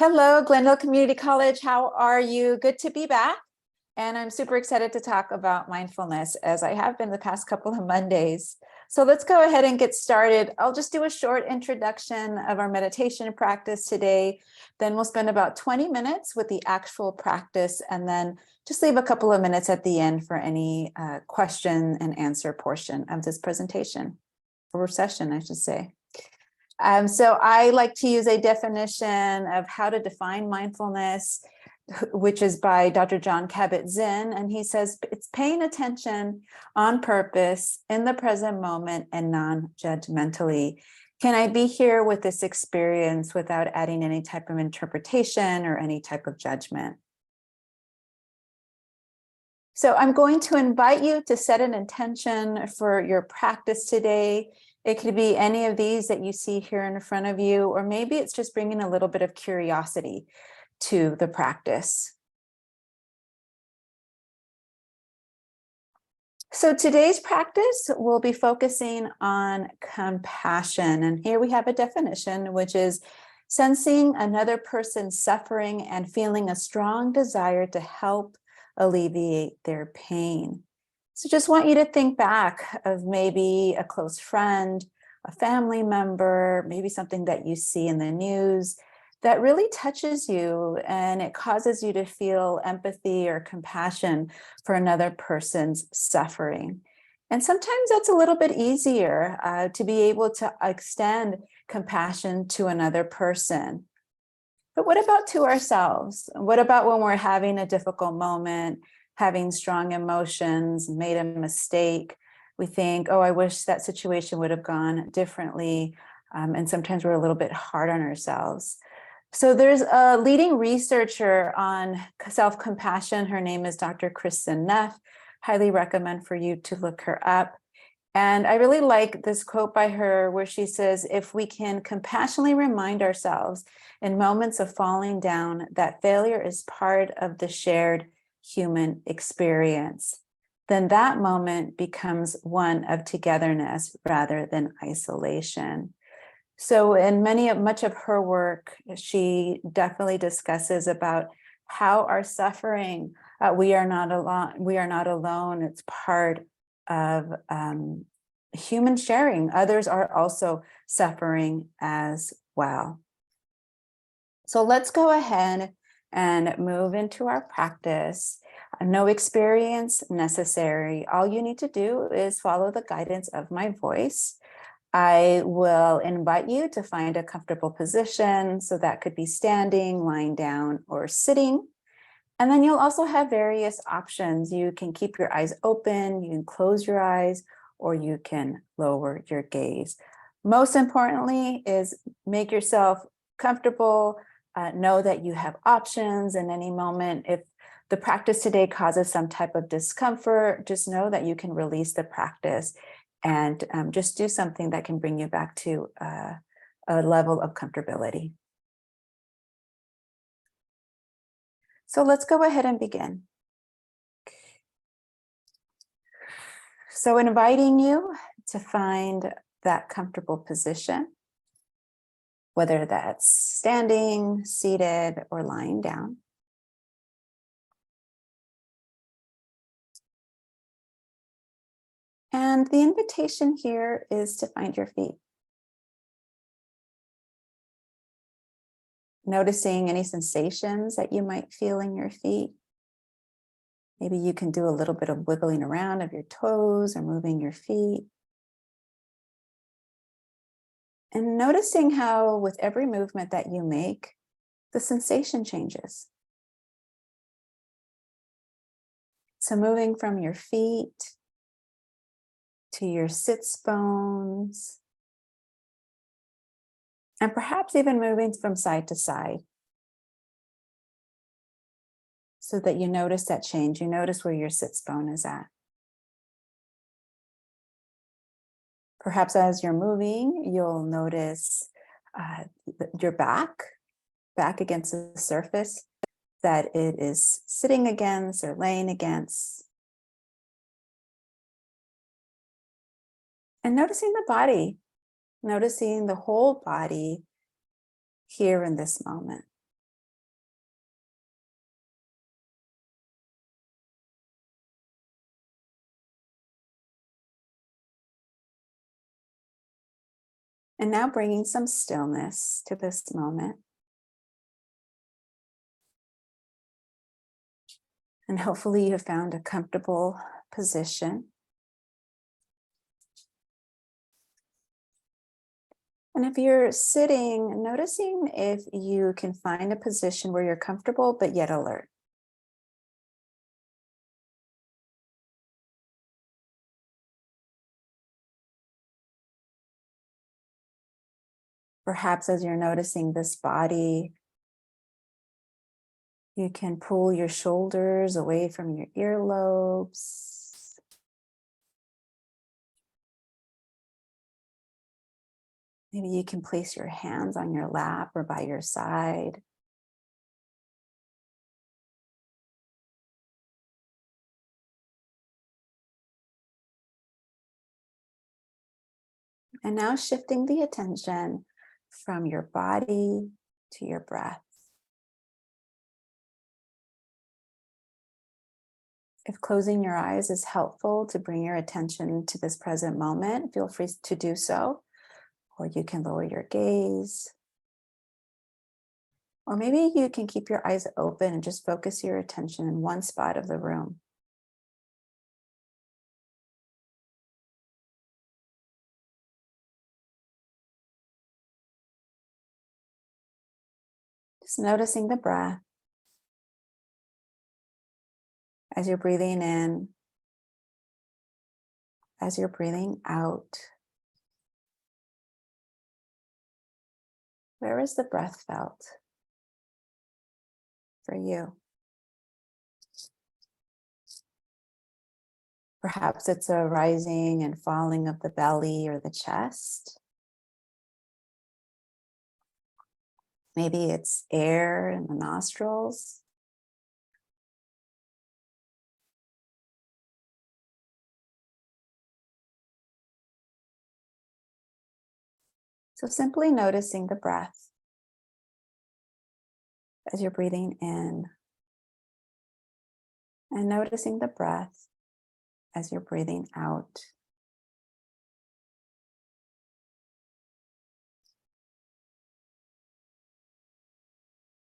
Hello, Glendale Community College. How are you? Good to be back. And I'm super excited to talk about mindfulness as I have been the past couple of Mondays. So let's go ahead and get started. I'll just do a short introduction of our meditation practice today. Then we'll spend about 20 minutes with the actual practice and then just leave a couple of minutes at the end for any question and answer portion of this presentation or session, I should say. So I like to use a definition of how to define mindfulness, which is by Dr. John Kabat-Zinn. And he says, it's paying attention on purpose in the present moment and non-judgmentally. Can I be here with this experience without adding any type of interpretation or any type of judgment? So I'm going to invite you to set an intention for your practice today. It could be any of these that you see here in front of you, or maybe it's just bringing a little bit of curiosity to the practice. So today's practice will be focusing on compassion. And here we have a definition, which is sensing another person's suffering and feeling a strong desire to help alleviate their pain. So just want you to think back of maybe a close friend, a family member, maybe something that you see in the news that really touches you and it causes you to feel empathy or compassion for another person's suffering. And sometimes that's a little bit easier to be able to extend compassion to another person. But what about to ourselves? What about when we're having a difficult moment, having strong emotions, made a mistake? We think, oh, I wish that situation would have gone differently. And sometimes we're a little bit hard on ourselves. So there's a leading researcher on self-compassion. Her name is Dr. Kristen Neff. Highly recommend for you to look her up. And I really like this quote by her where she says, if we can compassionately remind ourselves in moments of falling down that failure is part of the shared human experience, then that moment becomes one of togetherness rather than isolation. So in much of her work, she definitely discusses about how our suffering, we are not alone. It's part of human sharing. Others are also suffering as well. So let's go ahead and move into our practice. No experience necessary. All you need to do is follow the guidance of my voice. I will invite you to find a comfortable position. So that could be standing, lying down, or sitting. And then you'll also have various options. You can keep your eyes open, you can close your eyes, or you can lower your gaze. Most importantly is make yourself comfortable. Know that you have options in any moment. If the practice today causes some type of discomfort, just know that you can release the practice and just do something that can bring you back to a level of comfortability. So let's go ahead and begin. So inviting you to find that comfortable position, whether that's standing, seated, or lying down. And the invitation here is to find your feet. Noticing any sensations that you might feel in your feet. Maybe you can do a little bit of wiggling around of your toes or moving your feet. And noticing how with every movement that you make, the sensation changes. So moving from your feet to your sits bones, and perhaps even moving from side to side so that you notice that change. You notice where your sits bone is at. Perhaps as you're moving, you'll notice your back against the surface that it is sitting against or laying against. And noticing the body, noticing the whole body here in this moment. And now bringing some stillness to this moment. And hopefully you have found a comfortable position. And if you're sitting, noticing if you can find a position where you're comfortable but yet alert. Perhaps as you're noticing this body, you can pull your shoulders away from your earlobes. Maybe you can place your hands on your lap or by your side. And now shifting the attention from your body to your breath. If closing your eyes is helpful to bring your attention to this present moment, feel free to do so. Or you can lower your gaze. Or maybe you can keep your eyes open and just focus your attention in one spot of the room. Just noticing the breath as you're breathing in, as you're breathing out. Where is the breath felt for you? Perhaps it's a rising and falling of the belly or the chest. Maybe it's air in the nostrils. So simply noticing the breath as you're breathing in, and noticing the breath as you're breathing out.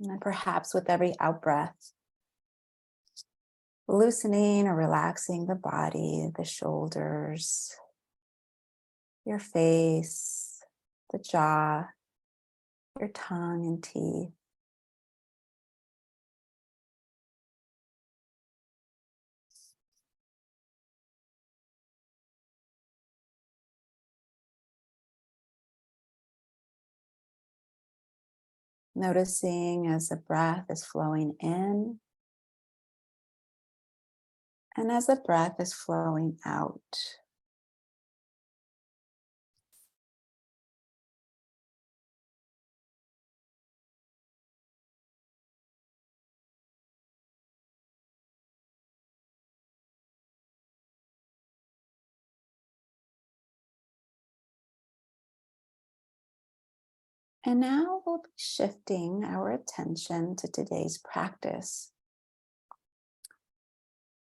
And then perhaps with every out breath, loosening or relaxing the body, the shoulders, your face, the jaw, your tongue and teeth. Noticing as the breath is flowing in and as the breath is flowing out. And now we'll be shifting our attention to today's practice,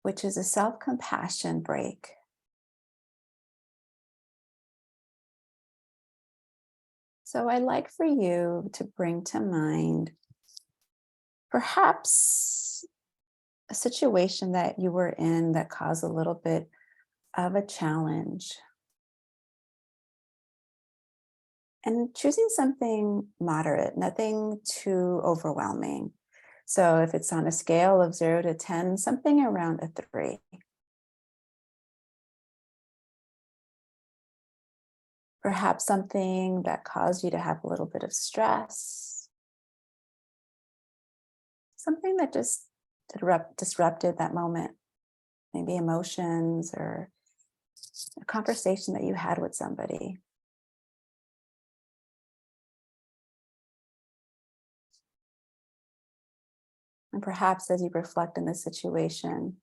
which is a self-compassion break. So I'd like for you to bring to mind perhaps a situation that you were in that caused a little bit of a challenge. And choosing something moderate, nothing too overwhelming. So if it's on a scale of 0 to 10, something around a 3. Perhaps something that caused you to have a little bit of stress. Something that just disrupted that moment. Maybe emotions or a conversation that you had with somebody. And perhaps as you reflect in this situation,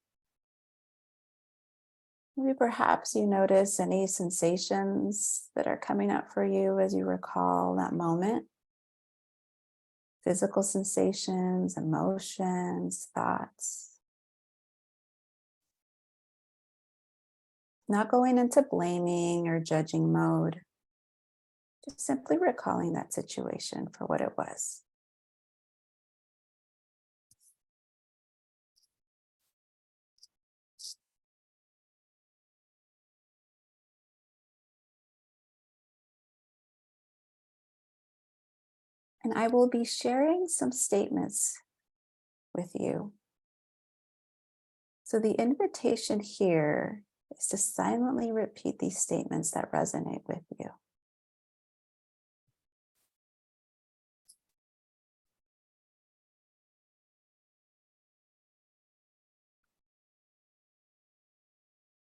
maybe perhaps you notice any sensations that are coming up for you as you recall that moment. Physical sensations, emotions, thoughts. Not going into blaming or judging mode. Just simply recalling that situation for what it was. And I will be sharing some statements with you. So the invitation here is to silently repeat these statements that resonate with you.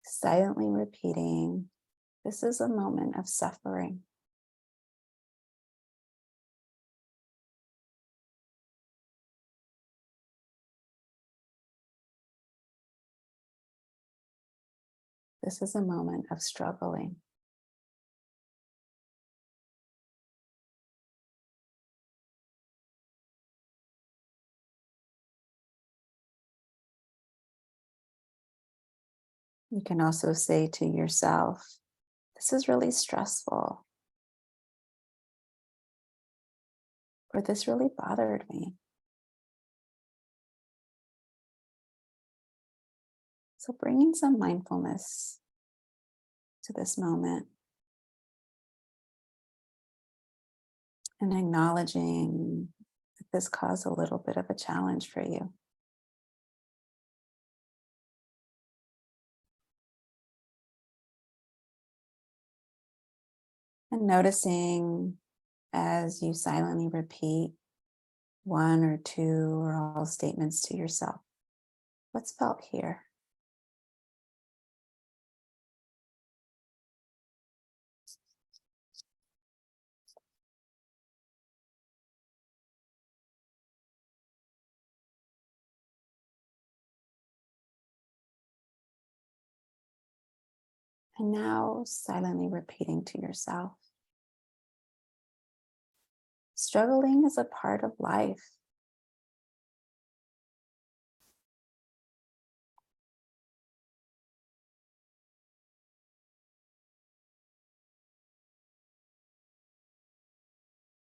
Silently repeating, this is a moment of suffering. This is a moment of struggling. You can also say to yourself, this is really stressful, or this really bothered me. So bringing some mindfulness to this moment and acknowledging that this caused a little bit of a challenge for you. And noticing as you silently repeat one or two or all statements to yourself, what's felt here? And now silently repeating to yourself, struggling is a part of life.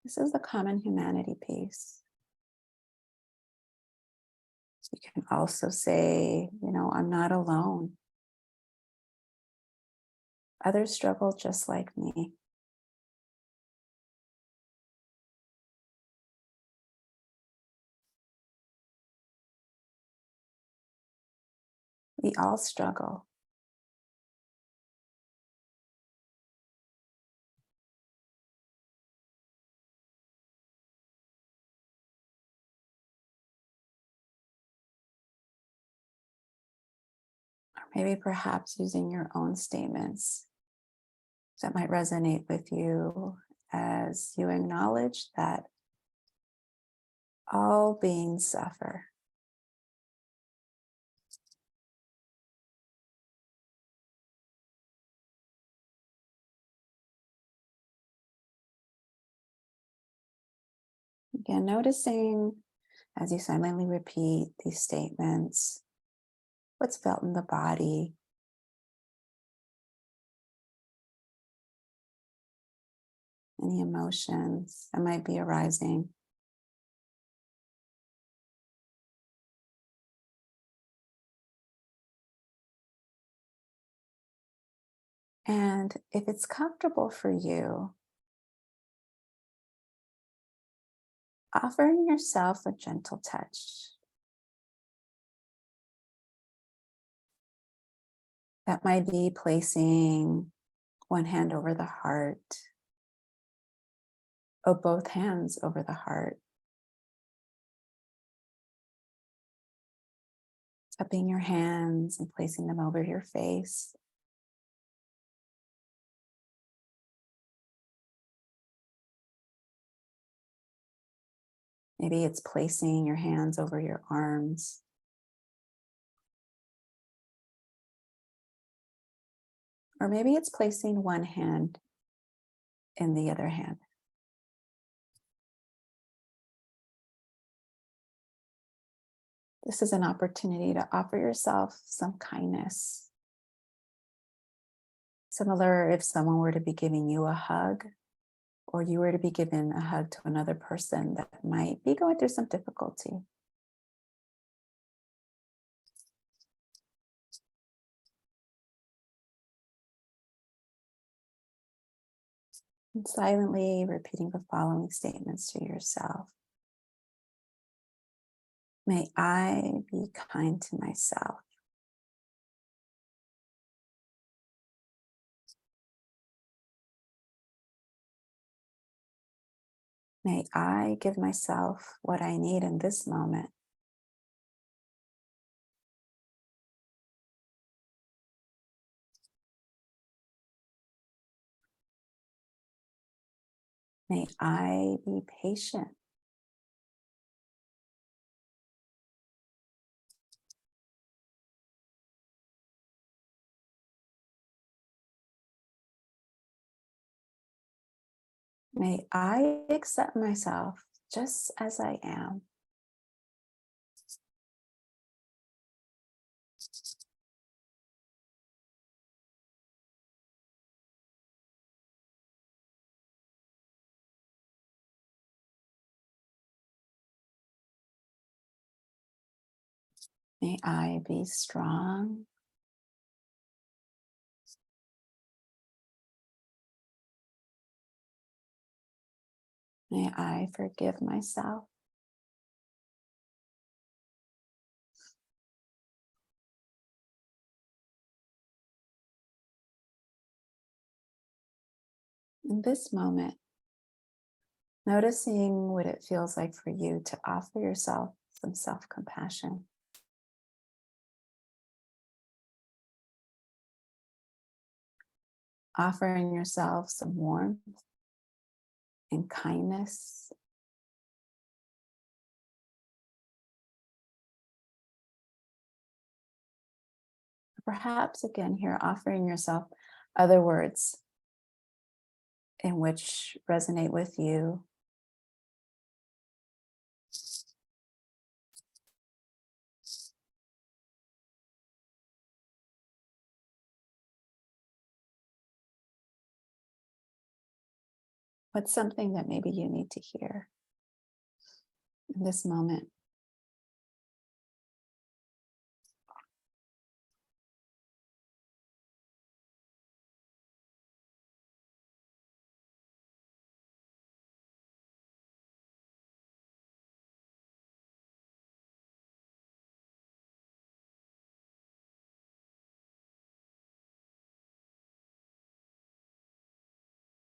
This is the common humanity piece. You can also say, I'm not alone. Others struggle just like me. We all struggle. Or maybe perhaps using your own statements that might resonate with you as you acknowledge that all beings suffer. Again, noticing as you silently repeat these statements, what's felt in the body, any emotions that might be arising. And if it's comfortable for you, offering yourself a gentle touch. That might be placing one hand over the heart, or both hands over the heart. Cupping your hands and placing them over your face. Maybe it's placing your hands over your arms. Or maybe it's placing one hand in the other hand. This is an opportunity to offer yourself some kindness. Similar if someone were to be giving you a hug. or you were to be given a hug to another person that might be going through some difficulty. And silently repeating the following statements to yourself. May I be kind to myself. May I give myself what I need in this moment. May I be patient. May I accept myself just as I am. May I be strong. May I forgive myself. In this moment, noticing what it feels like for you to offer yourself some self-compassion. Offering yourself some warmth and kindness. Perhaps again here, offering yourself other words in which resonate with you. What's something that maybe you need to hear in this moment?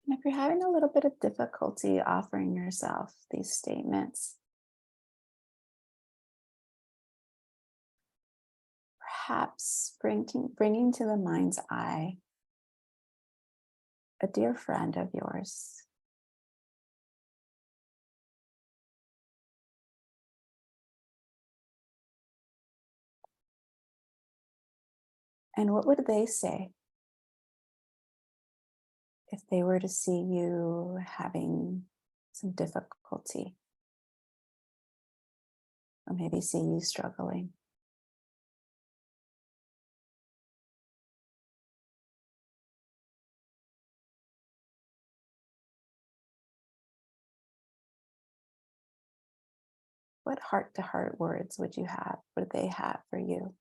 And if you're having a little bit of difficulty offering yourself these statements, perhaps bringing to the mind's eye a dear friend of yours. And what would they say if they were to see you having some difficulty, or maybe see you struggling? What heart-to-heart words would you have? Would they have for you?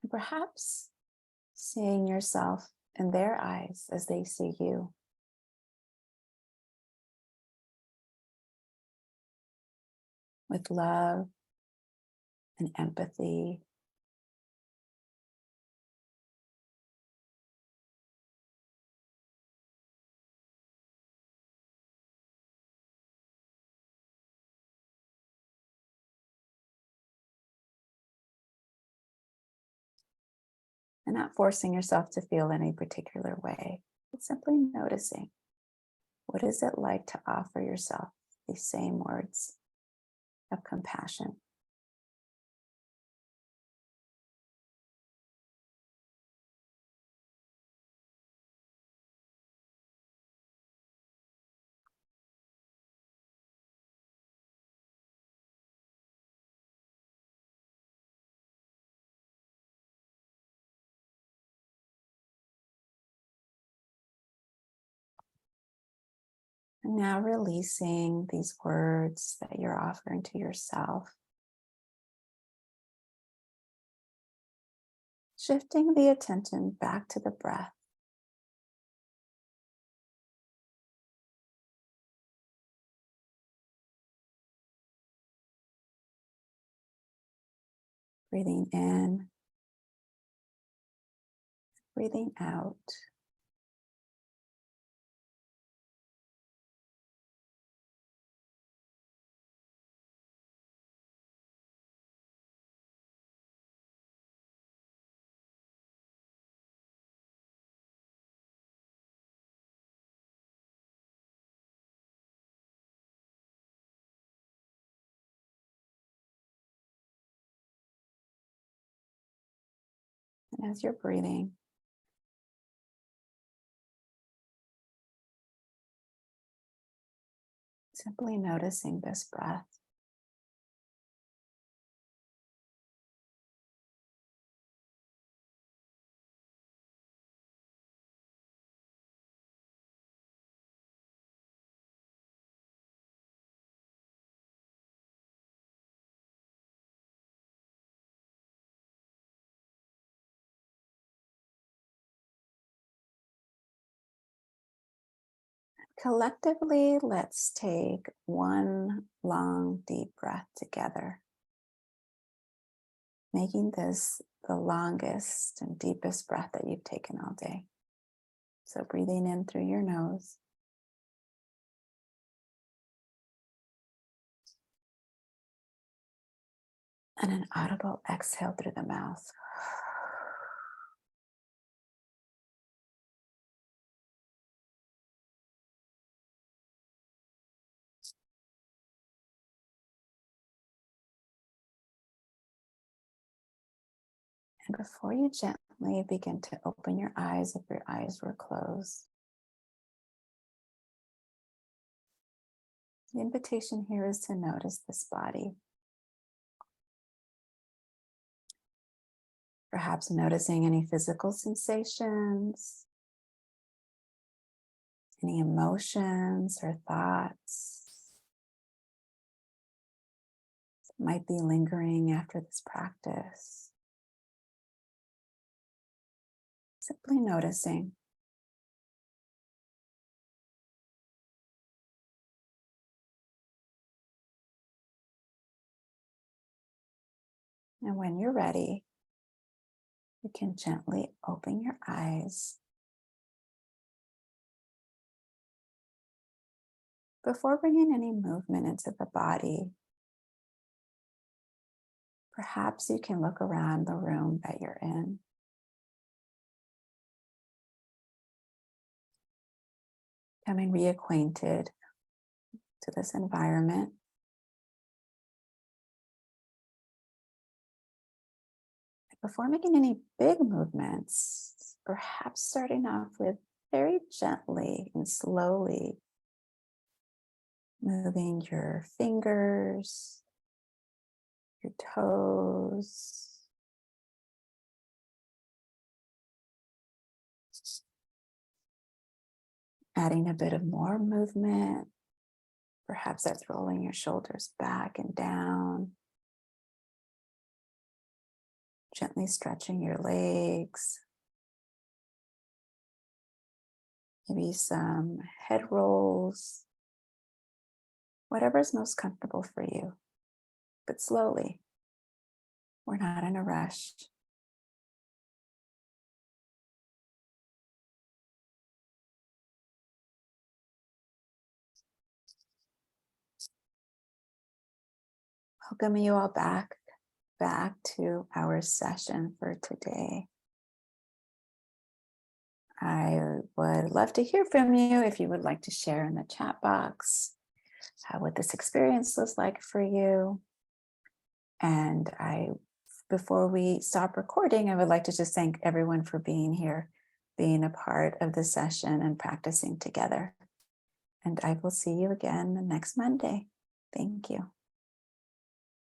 And perhaps seeing yourself in their eyes as they see you. With love and empathy. And not forcing yourself to feel any particular way, but simply noticing, what is it like to offer yourself these same words of compassion? And now releasing these words that you're offering to yourself. Shifting the attention back to the breath. Breathing in, breathing out. And as you're breathing, simply noticing this breath. Collectively, let's take one long, deep breath together, making this the longest and deepest breath that you've taken all day. So breathing in through your nose. And an audible exhale through the mouth. And before you gently begin to open your eyes, if your eyes were closed, the invitation here is to notice this body. Perhaps noticing any physical sensations, any emotions or thoughts that might be lingering after this practice. Simply noticing. And when you're ready, you can gently open your eyes. Before bringing any movement into the body, perhaps you can look around the room that you're in. Becoming reacquainted to this environment. Before making any big movements, perhaps starting off with very gently and slowly moving your fingers, your toes, adding a bit of more movement. Perhaps that's rolling your shoulders back and down, gently stretching your legs, maybe some head rolls, whatever's most comfortable for you, but slowly. We're not in a rush. Welcome you all back to our session for today. I would love to hear from you if you would like to share in the chat box what this experience was like for you. And before we stop recording, I would like to just thank everyone for being here, being a part of the session and practicing together. And I will see you again next Monday. Thank you.